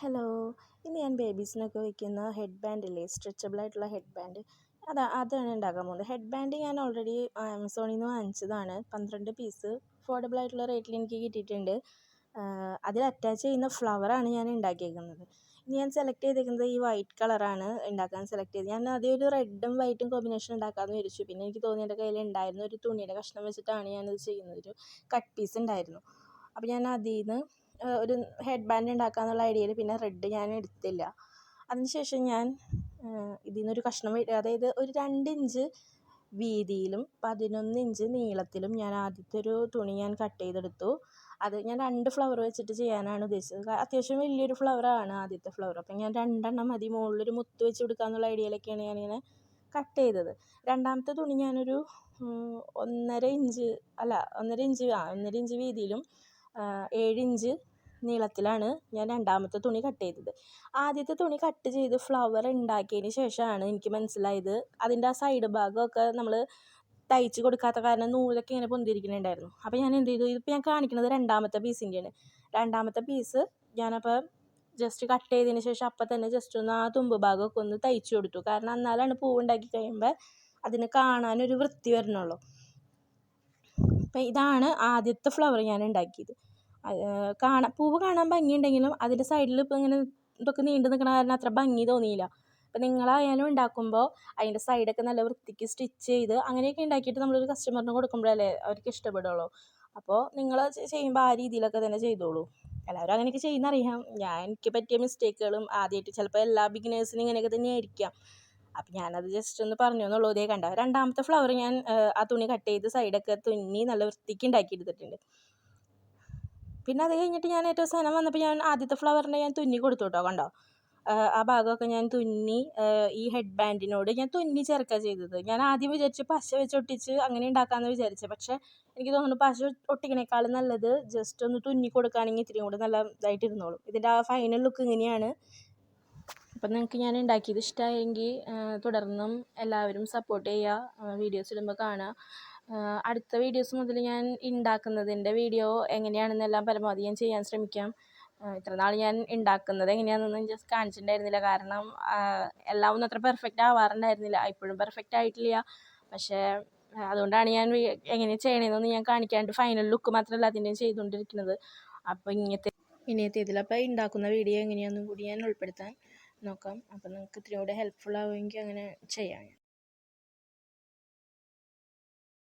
Hello, ഇന്ന് ഞാൻ ബേബീസിനൊക്കെ വയ്ക്കുന്ന ഹെഡ് ബാൻഡില്ലേ, സ്ട്രെച്ചബിൾ ആയിട്ടുള്ള ഹെഡ് ബാൻഡ്, അതാണ് ഉണ്ടാക്കാൻ പോകുന്നത്. ഹെഡ് ബാൻഡ് ഞാൻ ഓൾറെഡി ആമസോണിൽ നിന്ന് വാങ്ങിച്ചതാണ്. 12 പീസ് അഫോർഡബിൾ ആയിട്ടുള്ള റേറ്റിൽ എനിക്ക് കിട്ടിയിട്ടുണ്ട്. അതിൽ അറ്റാച്ച് ചെയ്യുന്ന ഫ്ലവറാണ് ഞാൻ ഉണ്ടാക്കിയേക്കുന്നത്. ഇനി ഞാൻ സെലക്ട് ചെയ്തേക്കുന്നത് ഈ വൈറ്റ് കളറാണ് ഉണ്ടാക്കാൻ സെലക്ട് ചെയ്തത്. ഞാൻ ആദ്യം ഒരു റെഡും വൈറ്റും കോമ്പിനേഷൻ ഉണ്ടാക്കാമെന്ന് വിചാരിച്ചു. പിന്നെ എനിക്ക് തോന്നി എൻ്റെ കയ്യിൽ ഉണ്ടായിരുന്ന ഒരു തുണിയുടെ കഷ്ണം വെച്ചിട്ടാണ് ഞാനത് ചെയ്യുന്നത്. ഒരു കട്ട് പീസ് ഉണ്ടായിരുന്നു. അപ്പോൾ ഞാൻ അതിൽ നിന്ന് ഒരു ഹെഡ് ബാൻഡ് ഉണ്ടാക്കാമെന്നുള്ള ഐഡിയയിൽ പിന്നെ റെഡ് ഞാൻ എടുത്തില്ല. അതിനുശേഷം ഞാൻ ഇതിൽ നിന്നൊരു കഷ്ണം അതായത് ഒരു 2 ഇഞ്ച് വീതിയിലും 11 ഇഞ്ച് നീളത്തിലും ഞാൻ ആദ്യത്തെ ഒരു തുണി ഞാൻ കട്ട് ചെയ്തെടുത്തു. അത് ഞാൻ 2 ഫ്ലവർ വെച്ചിട്ട് ചെയ്യാനാണ് ഉദ്ദേശിച്ചത്. അത്യാവശ്യം വലിയൊരു ഫ്ലവറാണ് ആദ്യത്തെ ഫ്ലവർ. അപ്പം ഞാൻ 2 എണ്ണം മതി, മുകളിലൊരു മുത്ത് വെച്ച് കൊടുക്കാമെന്നുള്ള ഐഡിയയിലൊക്കെയാണ് ഞാനിങ്ങനെ കട്ട് ചെയ്തത്. രണ്ടാമത്തെ തുണി ഞാനൊരു 1.5 ഇഞ്ച് വീതിയിലും 7 ഇഞ്ച് നീളത്തിലാണ് ഞാൻ രണ്ടാമത്തെ തുണി കട്ട് ചെയ്തത്. ആദ്യത്തെ തുണി കട്ട് ചെയ്ത് ഫ്ലവർ ഉണ്ടാക്കിയതിന് ശേഷമാണ് എനിക്ക് മനസ്സിലായത് അതിൻ്റെ ആ സൈഡ് ഭാഗമൊക്കെ നമ്മൾ തയ്ച്ച് കൊടുക്കാത്ത കാരണം നൂലൊക്കെ ഇങ്ങനെ പൊന്തിരിക്കുന്നുണ്ടായിരുന്നു. അപ്പോൾ ഞാൻ എന്ത് ചെയ്തു, ഇതിപ്പോൾ ഞാൻ കാണിക്കുന്നത് രണ്ടാമത്തെ പീസിൻ്റെയാണ്. രണ്ടാമത്തെ പീസ് ഞാനപ്പോൾ ജസ്റ്റ് കട്ട് ചെയ്തതിന് ശേഷം അപ്പം തന്നെ ജസ്റ്റ് ഒന്ന് ആ തുമ്പ് ഭാഗമൊക്കെ ഒന്ന് തയ്ച്ചു കൊടുത്തു. കാരണം എന്നാലാണ് പൂവുണ്ടാക്കി കഴിയുമ്പോൾ അതിന് കാണാനൊരു വൃത്തി വരണുള്ളൂ. അപ്പം ഇതാണ് ആദ്യത്തെ ഫ്ലവർ ഞാൻ ഉണ്ടാക്കിയത്. പൂവ് കാണാൻ ഭംഗിയുണ്ടെങ്കിലും അതിൻ്റെ സൈഡിൽ ഇപ്പോൾ ഇങ്ങനെ ഇതൊക്കെ നീണ്ടു നിൽക്കണ കാരണം അത്ര ഭംഗി തോന്നിയില്ല. അപ്പം നിങ്ങളായാലും ഉണ്ടാക്കുമ്പോൾ അതിൻ്റെ സൈഡൊക്കെ നല്ല വൃത്തിക്ക് സ്റ്റിച്ച് ചെയ്ത് അങ്ങനെയൊക്കെ ഉണ്ടാക്കിയിട്ട് നമ്മളൊരു കസ്റ്റമറിന് കൊടുക്കുമ്പോഴല്ലേ അവർക്ക് ഇഷ്ടപ്പെടുള്ളൂ. അപ്പോൾ നിങ്ങൾ ചെയ്യുമ്പോൾ ആ രീതിയിലൊക്കെ തന്നെ ചെയ്തോളൂ. എല്ലാവരും അങ്ങനെയൊക്കെ ചെയ്യുന്നറിയാം. എനിക്ക് പറ്റിയ മിസ്റ്റേക്കുകളും ആദ്യമായിട്ട് ചിലപ്പോൾ എല്ലാ ബിഗിനേഴ്സിനും ഇങ്ങനെയൊക്കെ തന്നെ ആയിരിക്കാം. അപ്പം ഞാനത് ജസ്റ്റ് ഒന്ന് പറഞ്ഞു എന്നുള്ളൂ. ഇതേ കണ്ട രണ്ടാമത്തെ ഫ്ലവർ ഞാൻ ആ തുണി കട്ട് ചെയ്ത് സൈഡൊക്കെ തുന്നി നല്ല വൃത്തിക്ക് ഉണ്ടാക്കിയെടുത്തിട്ടുണ്ട്. പിന്നെ അത് കഴിഞ്ഞിട്ട് ഞാൻ ഏറ്റവും അവസാനം വന്നപ്പോൾ ഞാൻ ആദ്യത്തെ ഫ്ലവറിനെ ഞാൻ തുന്നി കൊടുത്തു കേട്ടോ. കണ്ടോ, ആ ഭാഗമൊക്കെ ഞാൻ തുന്നി ഈ ഹെഡ് ബാൻഡിനോട് ഞാൻ തുന്നി ചേർക്കുക ചെയ്തത്. ഞാൻ ആദ്യം വിചാരിച്ചു പശ വെച്ച് ഒട്ടിച്ച് അങ്ങനെ ഉണ്ടാക്കാമെന്ന് വിചാരിച്ചത്. പക്ഷേ എനിക്ക് തോന്നുന്നു പശ ഒട്ടിക്കണേക്കാളും നല്ലത് ജസ്റ്റ് ഒന്ന് തുന്നി കൊടുക്കുകയാണെങ്കിൽ ഇത്തിരി കൂടെ നല്ല ഇതായിട്ടിരുന്നോളും. ഇതിൻ്റെ ആ ഫൈനൽ ലുക്ക് ഇങ്ങനെയാണ്. അപ്പം നിങ്ങൾക്ക് ഞാൻ ഉണ്ടാക്കിയത് ഇഷ്ടമായെങ്കിൽ തുടർന്നും എല്ലാവരും സപ്പോർട്ട് ചെയ്യുക, വീഡിയോസ് ഇടുമ്പോൾ കാണുക. അടുത്ത വീഡിയോസ് മുതൽ ഞാൻ ഉണ്ടാക്കുന്നതിൻ്റെ വീഡിയോ എങ്ങനെയാണെന്നെല്ലാം പരമാവധി ഞാൻ ചെയ്യാൻ ശ്രമിക്കാം. ഇത്ര നാൾ ഞാൻ ഉണ്ടാക്കുന്നത് എങ്ങനെയാണെന്നൊന്നും ജസ്റ്റ് കാണിച്ചിട്ടുണ്ടായിരുന്നില്ല. കാരണം എല്ലാം ഒന്നും അത്ര പെർഫെക്റ്റ് ആവാറുണ്ടായിരുന്നില്ല. ഇപ്പോഴും പെർഫെക്റ്റ് ആയിട്ടില്ല. പക്ഷേ അതുകൊണ്ടാണ് ഞാൻ എങ്ങനെയാണ് ചെയ്യണമെന്നൊന്നും ഞാൻ കാണിക്കാണ്ട് ഫൈനൽ ലുക്ക് മാത്രമല്ല അതിൻ്റെയും ചെയ്തുകൊണ്ടിരിക്കുന്നത്. അപ്പോൾ ഇനിയത്തെ ഇതിലപ്പോൾ ഉണ്ടാക്കുന്ന വീഡിയോ എങ്ങനെയാണെന്നും കൂടി ഞാൻ ഉൾപ്പെടുത്താൻ നോക്കാം. അപ്പോൾ നിങ്ങൾക്ക് ഇത്തിരി കൂടെ ഹെൽപ്ഫുൾ ആവുമെങ്കിൽ അങ്ങനെ ചെയ്യാം.